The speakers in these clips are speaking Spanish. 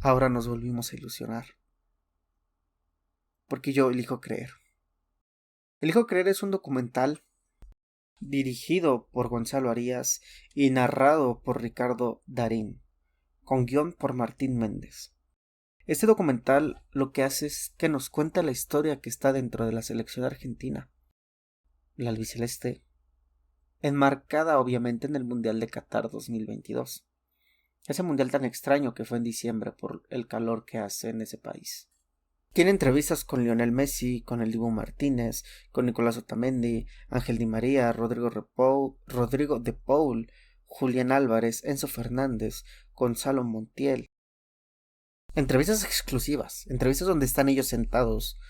ahora nos volvimos a ilusionar. Porque yo elijo creer. Elijo creer es un documental dirigido por Gonzalo Arias y narrado por Ricardo Darín, con guión por Martín Méndez. Este documental lo que hace es que nos cuenta la historia que está dentro de la selección argentina, la albiceleste, enmarcada obviamente en el Mundial de Qatar 2022. Ese mundial tan extraño que fue en diciembre por el calor que hace en ese país. Tiene entrevistas con Lionel Messi, con el Dibu Martínez, con Nicolás Otamendi, Ángel Di María, Rodrigo de Paul, Julián Álvarez, Enzo Fernández, Gonzalo Montiel. Entrevistas exclusivas, entrevistas donde están ellos sentados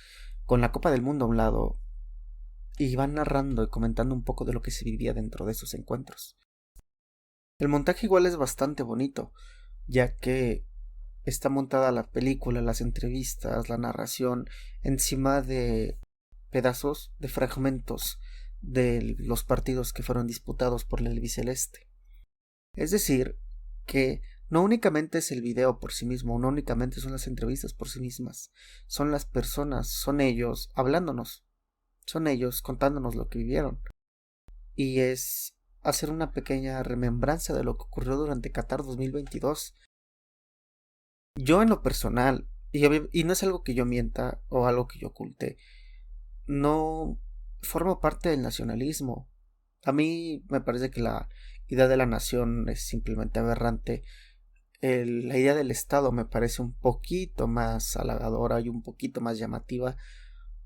con la Copa del Mundo a un lado y van narrando y comentando un poco de lo que se vivía dentro de esos encuentros. El montaje igual es bastante bonito, ya que está montada la película, las entrevistas, la narración encima de pedazos, de fragmentos de los partidos que fueron disputados por el albiceleste. Es decir, que no únicamente es el video por sí mismo, no únicamente son las entrevistas por sí mismas, son las personas, son ellos hablándonos, son ellos contándonos lo que vivieron. Y es hacer una pequeña remembranza de lo que ocurrió durante Qatar 2022. Yo en lo personal, y no es algo que yo mienta o algo que yo oculte, no formo parte del nacionalismo. A mí me parece que la idea de la nación es simplemente aberrante. La idea del Estado me parece un poquito más halagadora y un poquito más llamativa,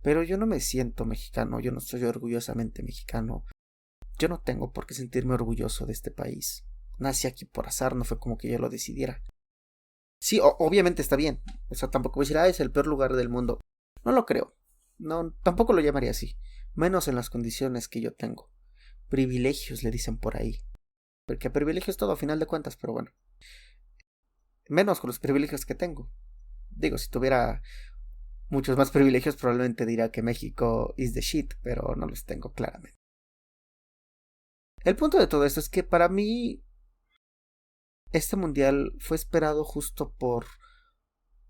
pero yo no me siento mexicano, yo no soy orgullosamente mexicano. Yo no tengo por qué sentirme orgulloso de este país. Nací aquí por azar, no fue como que yo lo decidiera. Sí, obviamente está bien. O sea, tampoco voy a decir, es el peor lugar del mundo. No lo creo. No, tampoco lo llamaría así. Menos en las condiciones que yo tengo. Privilegios le dicen por ahí. Porque privilegio es todo a final de cuentas, pero bueno. Menos con los privilegios que tengo. Digo, si tuviera muchos más privilegios, probablemente diría que México is the shit, pero no los tengo claramente. El punto de todo esto es que para mí este mundial fue esperado justo por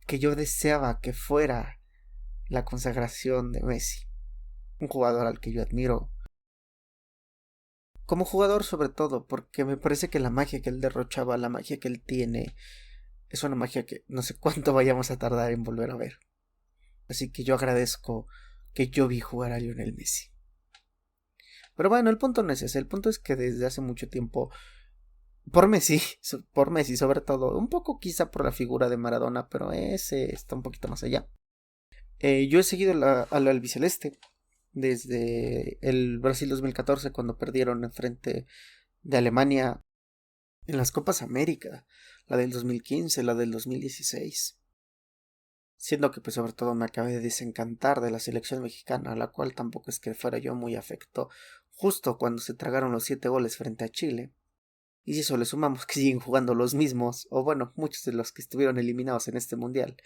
que yo deseaba que fuera la consagración de Messi, un jugador al que yo admiro. Como jugador sobre todo, porque me parece que la magia que él derrochaba, la magia que él tiene, es una magia que no sé cuánto vayamos a tardar en volver a ver. Así que yo agradezco que yo vi jugar a Lionel Messi. Pero bueno, el punto no es ese, el punto es que desde hace mucho tiempo, por Messi sobre todo, un poco quizá por la figura de Maradona, pero ese está un poquito más allá. Yo he seguido al albiceleste desde el Brasil 2014 cuando perdieron en frente de Alemania en las Copas América, la del 2015, la del 2016. Siendo que pues sobre todo me acabé de desencantar de la selección mexicana, la cual tampoco es que fuera yo muy afecto, justo cuando se tragaron los 7 goles frente a Chile. Y si eso le sumamos que siguen jugando los mismos, o bueno, muchos de los que estuvieron eliminados en este mundial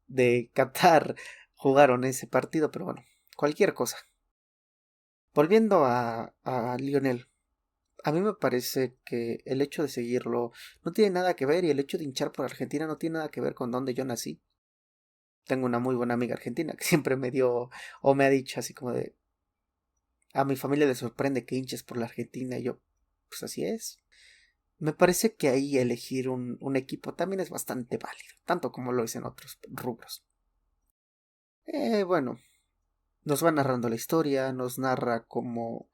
de Qatar jugaron ese partido, pero bueno, cualquier cosa. Volviendo a Lionel, a mí me parece que el hecho de seguirlo no tiene nada que ver y el hecho de hinchar por Argentina no tiene nada que ver con dónde yo nací. Tengo una muy buena amiga argentina que siempre me dio o me ha dicho así como de a mi familia le sorprende que hinches por la Argentina y yo pues así es. Me parece que ahí elegir un equipo también es bastante válido, tanto como lo es en otros rubros. Bueno, nos va narrando la historia, nos narra cómo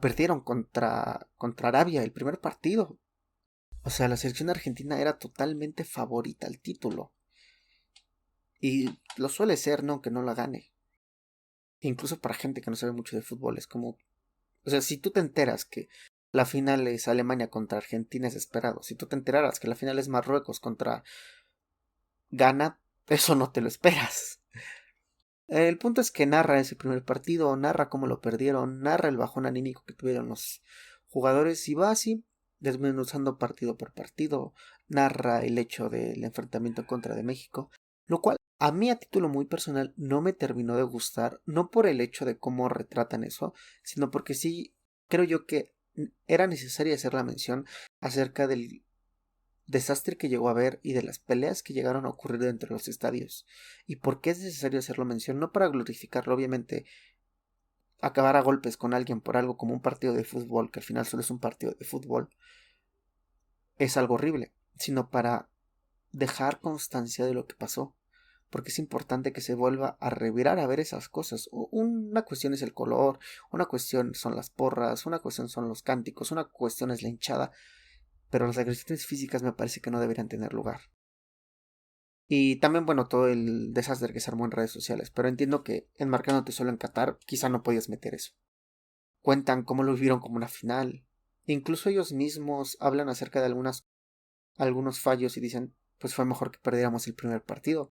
perdieron contra Arabia el primer partido. O sea, la selección argentina era totalmente favorita al título. Y lo suele ser, ¿no? Que no la gane. Incluso para gente que no sabe mucho de fútbol. Es como. O sea, si tú te enteras que la final es Alemania contra Argentina es esperado. Si tú te enteraras que la final es Marruecos contra Ghana, eso no te lo esperas. El punto es que narra ese primer partido, narra cómo lo perdieron, narra el bajón anímico que tuvieron los jugadores y va así desmenuzando partido por partido, narra el hecho del enfrentamiento contra de México, lo cual a mí a título muy personal no me terminó de gustar, no por el hecho de cómo retratan eso, sino porque sí creo yo que era necesaria hacer la mención acerca del desastre que llegó a haber y de las peleas que llegaron a ocurrir dentro de los estadios. ¿Y por qué es necesario hacerlo mención? No para glorificarlo, obviamente. Acabar a golpes con alguien por algo como un partido de fútbol, que al final solo es un partido de fútbol, es algo horrible, sino para dejar constancia de lo que pasó, porque es importante que se vuelva a revirar a ver esas cosas. Una cuestión es el color, una cuestión son las porras, una cuestión son los cánticos, una cuestión es la hinchada, pero las agresiones físicas me parece que no deberían tener lugar. Y también, bueno, todo el desastre que se armó en redes sociales, pero entiendo que enmarcándote solo en Qatar, quizá no podías meter eso. Cuentan cómo lo vivieron como una final. Incluso ellos mismos hablan acerca de algunos fallos y dicen, pues fue mejor que perdiéramos el primer partido.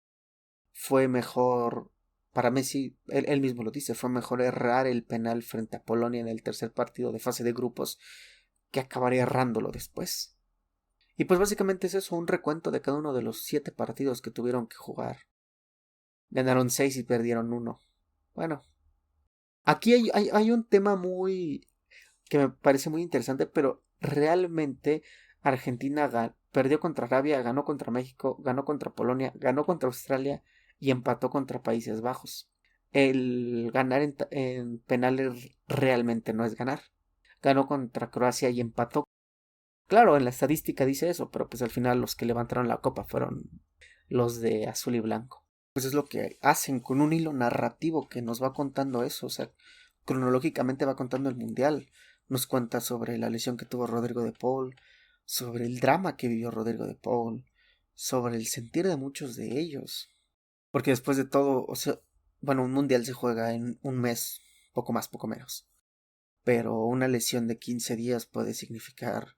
Fue mejor, para Messi, él mismo lo dice, fue mejor errar el penal frente a Polonia en el tercer partido de fase de grupos que acabar errándolo después. Y pues básicamente es eso, un recuento de cada uno de los 7 partidos que tuvieron que jugar. Ganaron 6 y perdieron uno. Bueno, aquí hay un tema que me parece muy interesante, pero realmente Argentina perdió contra Arabia, ganó contra México, ganó contra Polonia, ganó contra Australia y empató contra Países Bajos. El ganar en penales realmente no es ganar. Ganó contra Croacia y empató. Claro, en la estadística dice eso, pero pues al final los que levantaron la copa fueron los de azul y blanco. Pues es lo que hacen con un hilo narrativo que nos va contando eso, o sea, cronológicamente va contando el mundial. Nos cuenta sobre la lesión que tuvo Rodrigo de Paul, sobre el drama que vivió Rodrigo de Paul, sobre el sentir de muchos de ellos. Porque después de todo, o sea, bueno, un mundial se juega en un mes, poco más, poco menos. Pero una lesión de 15 días puede significar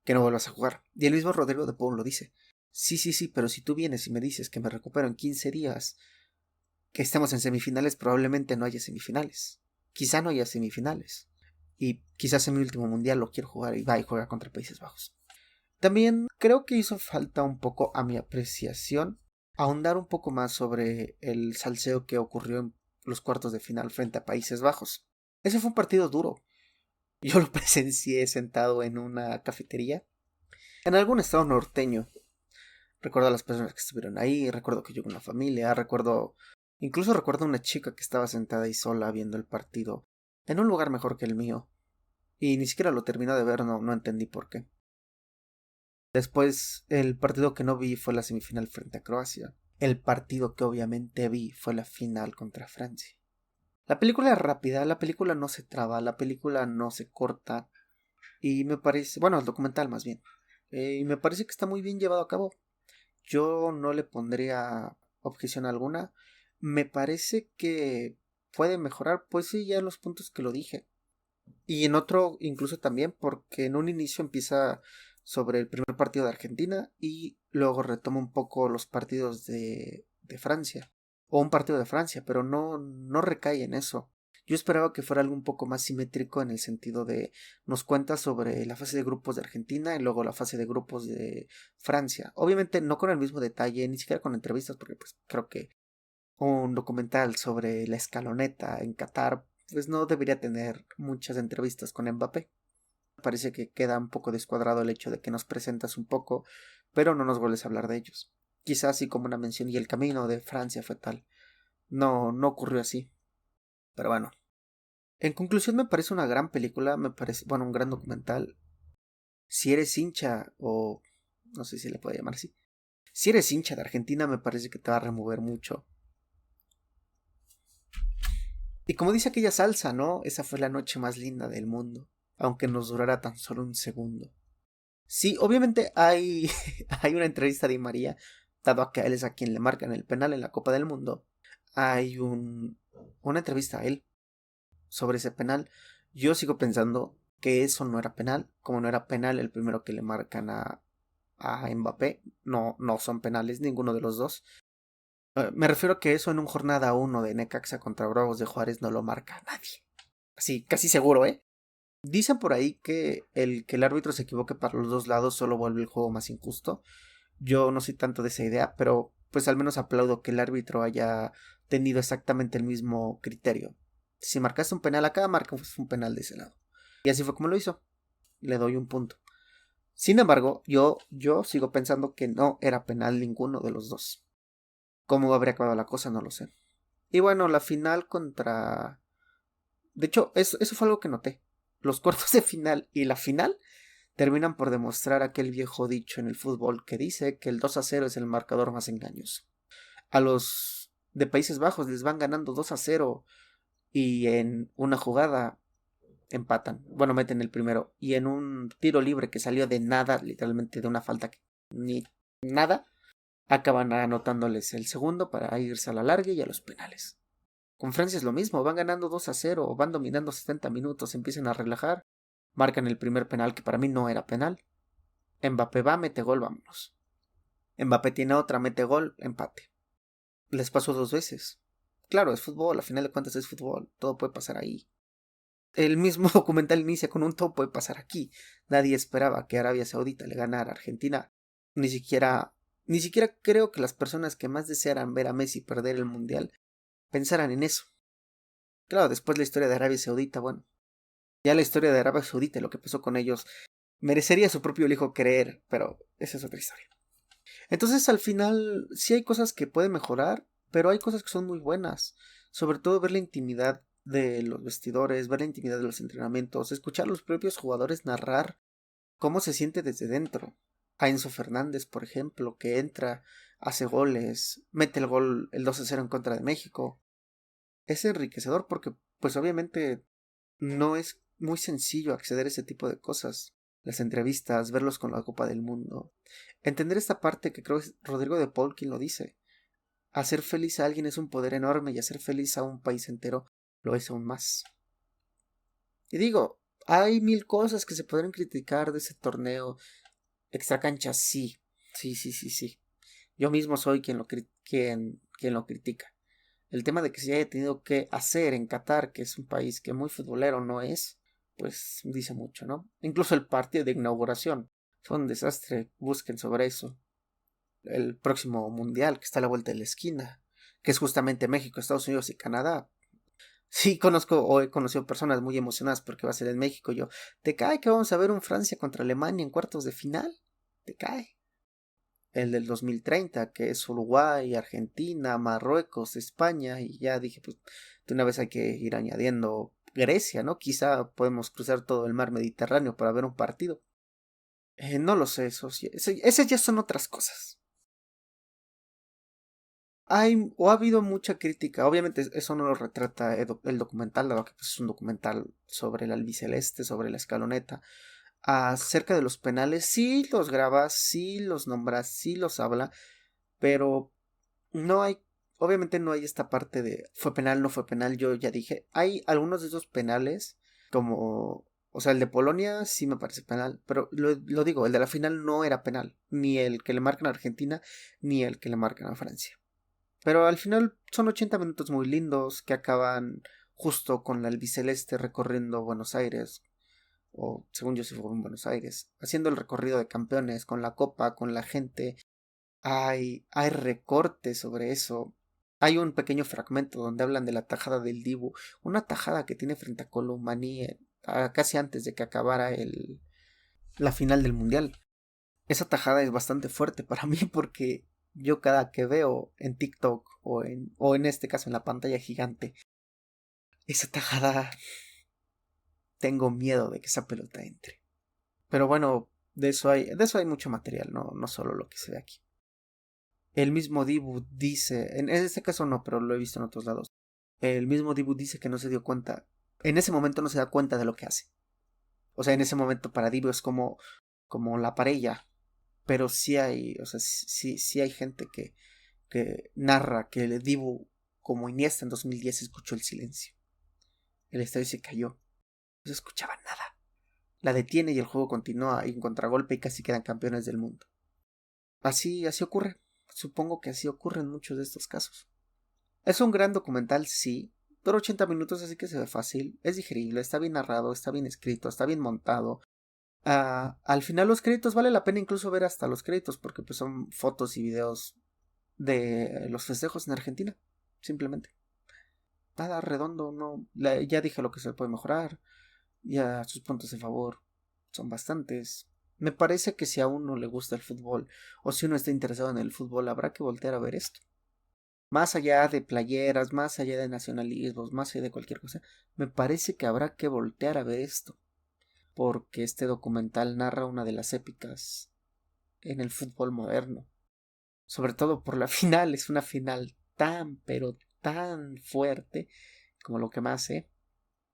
que no vuelvas a jugar. Y el mismo Rodrigo de Paul lo dice. Sí, sí, sí, pero si tú vienes y me dices que me recupero en 15 días, que estemos en semifinales, probablemente no haya semifinales. Quizá no haya semifinales. Y quizás en mi último mundial lo quiero jugar y va y juega contra Países Bajos. También creo que hizo falta un poco a mi apreciación ahondar un poco más sobre el salseo que ocurrió en los cuartos de final frente a Países Bajos. Ese fue un partido duro. Yo lo presencié sentado en una cafetería en algún estado norteño. Recuerdo a las personas que estuvieron ahí, recuerdo que yo con la familia, incluso recuerdo a una chica que estaba sentada ahí sola viendo el partido en un lugar mejor que el mío. Y ni siquiera lo terminó de ver, no entendí por qué. Después, el partido que no vi fue la semifinal frente a Croacia. El partido que obviamente vi fue la final contra Francia. La película es rápida, la película no se traba, la película no se corta. Y me parece, bueno, el documental más bien. Y me parece que está muy bien llevado a cabo. Yo no le pondría objeción alguna. Me parece que puede mejorar, pues sí, ya en los puntos que lo dije. Y en otro incluso también, porque en un inicio empieza sobre el primer partido de Argentina y luego retoma un poco los partidos de Francia. O un partido de Francia, pero no recae en eso. Yo esperaba que fuera algo un poco más simétrico en el sentido de nos cuenta sobre la fase de grupos de Argentina y luego la fase de grupos de Francia. Obviamente no con el mismo detalle, ni siquiera con entrevistas, porque pues creo que un documental sobre la escaloneta en Qatar pues no debería tener muchas entrevistas con Mbappé. Parece que queda un poco descuadrado el hecho de que nos presentas un poco, pero no nos vuelves a hablar de ellos. Quizás así como una mención y el camino de Francia fue tal. No ocurrió así. Pero bueno. En conclusión me parece una gran película, me parece, bueno, un gran documental. Si eres hincha, o no sé si le puede llamar así. Si eres hincha de Argentina me parece que te va a remover mucho. Y como dice aquella salsa, ¿no? Esa fue la noche más linda del mundo, aunque nos durara tan solo un segundo. Sí, obviamente hay, hay una entrevista de Di María, dado a que a él es a quien le marcan el penal en la Copa del Mundo. Hay una entrevista a él sobre ese penal. Yo sigo pensando que eso no era penal, como no era penal el primero que le marcan a Mbappé. No son penales ninguno de los dos. Me refiero a que eso en un jornada 1 de Necaxa contra Bravos de Juárez no lo marca nadie. Así, casi seguro, ¿eh? Dicen por ahí que el árbitro se equivoque para los dos lados solo vuelve el juego más injusto. Yo no soy tanto de esa idea, pero pues al menos aplaudo que el árbitro haya tenido exactamente el mismo criterio. Si marcaste un penal acá, marca un penal de ese lado. Y así fue como lo hizo. Le doy un punto. Sin embargo, yo sigo pensando que no era penal ninguno de los dos. ¿Cómo habría acabado la cosa? No lo sé. Y bueno, la final contra... De hecho, eso fue algo que noté. Los cuartos de final y la final terminan por demostrar aquel viejo dicho en el fútbol que dice que el 2-0 es el marcador más engañoso. A los de Países Bajos les van ganando 2-0 y en una jugada empatan. Bueno, meten el primero. Y en un tiro libre que salió de nada, literalmente de una falta que ni nada, acaban anotándoles el segundo para irse a la larga y a los penales. Con Francia es lo mismo, van ganando 2-0, van dominando 70 minutos, empiezan a relajar, marcan el primer penal que para mí no era penal. Mbappé va, mete gol, vámonos. Mbappé tiene otra, mete gol, empate. Les pasó 2 veces. Claro, es fútbol, a final de cuentas es fútbol, todo puede pasar ahí. El mismo documental inicia con un todo puede pasar aquí. Nadie esperaba que Arabia Saudita le ganara a Argentina. Ni siquiera creo que las personas que más desearan ver a Messi perder el mundial pensaran en eso. Claro, después la historia de Arabia Saudita, bueno, ya la historia de Arabia Saudita y lo que pasó con ellos merecería su propio hijo creer, pero esa es otra historia. Entonces al final sí hay cosas que pueden mejorar, pero hay cosas que son muy buenas. Sobre todo ver la intimidad de los vestidores, ver la intimidad de los entrenamientos, escuchar a los propios jugadores narrar cómo se siente desde dentro. A Enzo Fernández, por ejemplo, que entra, hace goles, mete el gol, el 2-0 en contra de México. Es enriquecedor porque, pues obviamente, no es muy sencillo acceder a ese tipo de cosas. Las entrevistas, verlos con la Copa del Mundo. Entender esta parte que creo es Rodrigo de Paul quien lo dice. Hacer feliz a alguien es un poder enorme y hacer feliz a un país entero lo es aún más. Y digo, hay mil cosas que se podrían criticar de ese torneo. Extracancha, sí. Sí, sí, sí, sí. Yo mismo soy quien lo critica. El tema de que se haya tenido que hacer en Qatar, que es un país que muy futbolero no es, pues dice mucho, ¿no? Incluso el partido de inauguración fue un desastre. Busquen sobre eso. El próximo mundial que está a la vuelta de la esquina, que es justamente México, Estados Unidos y Canadá. Sí, conozco o he conocido personas muy emocionadas porque va a ser en México. Yo, ¿te cae que vamos a ver un Francia contra Alemania en cuartos de final? ¿Te cae? El del 2030, que es Uruguay, Argentina, Marruecos, España, y ya dije, pues de una vez hay que ir añadiendo Grecia, ¿no? Quizá podemos cruzar todo el mar Mediterráneo para ver un partido. No lo sé, eso sí, esas ya son otras cosas. Hay o ha habido mucha crítica, obviamente eso no lo retrata el documental, dado que pues, es un documental sobre el albiceleste, sobre la escaloneta, acerca de los penales, sí los graba, sí los nombra, sí los habla, pero no hay, obviamente no hay esta parte de fue penal, no fue penal, yo ya dije, hay algunos de esos penales, como, o sea, el de Polonia sí me parece penal, pero lo digo, el de la final no era penal, ni el que le marcan a Argentina, ni el que le marcan a Francia. Pero al final son 80 minutos muy lindos que acaban justo con la albiceleste recorriendo Buenos Aires, o según yo se fue en Buenos Aires, haciendo el recorrido de campeones con la copa, con la gente. Hay recortes sobre eso. Hay un pequeño fragmento donde hablan de la tajada del Dibu, una tajada que tiene frente a Colomani casi antes de que acabara la final del mundial. Esa tajada es bastante fuerte para mí porque yo cada que veo en TikTok o en este caso en la pantalla gigante, esa tajada tengo miedo de que esa pelota entre. Pero bueno, de eso hay mucho material, no solo lo que se ve aquí. El mismo Dibu dice, en este caso no, pero lo he visto en otros lados. El mismo Dibu dice que no se dio cuenta, en ese momento no se da cuenta de lo que hace. O sea, en ese momento para Dibu es como la parella, pero sí hay, o sea, sí hay gente que narra que el Dibu, como Iniesta en 2010, escuchó el silencio. El estadio se cayó, no se escuchaba nada. La detiene y el juego continúa y en contragolpe y casi quedan campeones del mundo. Así ocurre. Supongo que así ocurre en muchos de estos casos. Es un gran documental, sí. Dura 80 minutos, así que se ve fácil. Es digerible, está bien narrado, está bien escrito, está bien montado. Al final los créditos vale la pena incluso ver hasta los créditos porque pues son fotos y videos de los festejos en Argentina. Simplemente. Nada redondo, no. Ya dije lo que se puede mejorar. Ya sus puntos de favor son bastantes. Me parece que si a uno le gusta el fútbol o si uno está interesado en el fútbol, habrá que voltear a ver esto. Más allá de playeras, más allá de nacionalismos, más allá de cualquier cosa, me parece que habrá que voltear a ver esto, porque este documental narra una de las épicas en el fútbol moderno. Sobre todo por la final, es una final tan, pero tan fuerte como lo que más sé.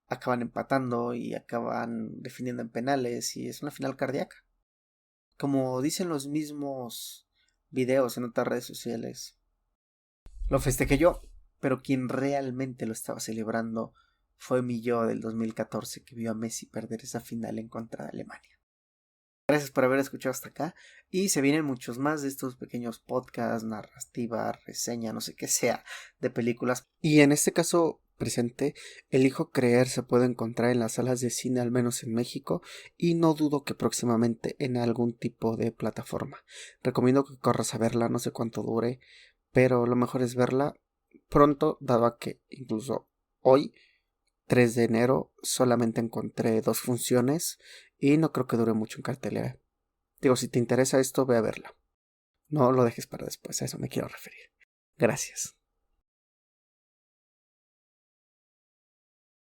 Acaban empatando y acaban definiendo en penales y es una final cardíaca. Como dicen los mismos videos en otras redes sociales, lo festejé yo, pero quien realmente lo estaba celebrando fue mi yo del 2014 que vio a Messi perder esa final en contra de Alemania. Gracias por haber escuchado hasta acá y se vienen muchos más de estos pequeños podcasts, narrativa, reseña, no sé qué sea, de películas. Y en este caso presente, Elijo Creer se puede encontrar en las salas de cine, al menos en México, y no dudo que próximamente en algún tipo de plataforma. Recomiendo que corras a verla, no sé cuánto dure, pero lo mejor es verla pronto, dado a que incluso hoy 3 de enero solamente encontré 2 funciones y no creo que dure mucho en cartelera. Digo, si te interesa esto, ve a verla. No lo dejes para después, a eso me quiero referir. Gracias.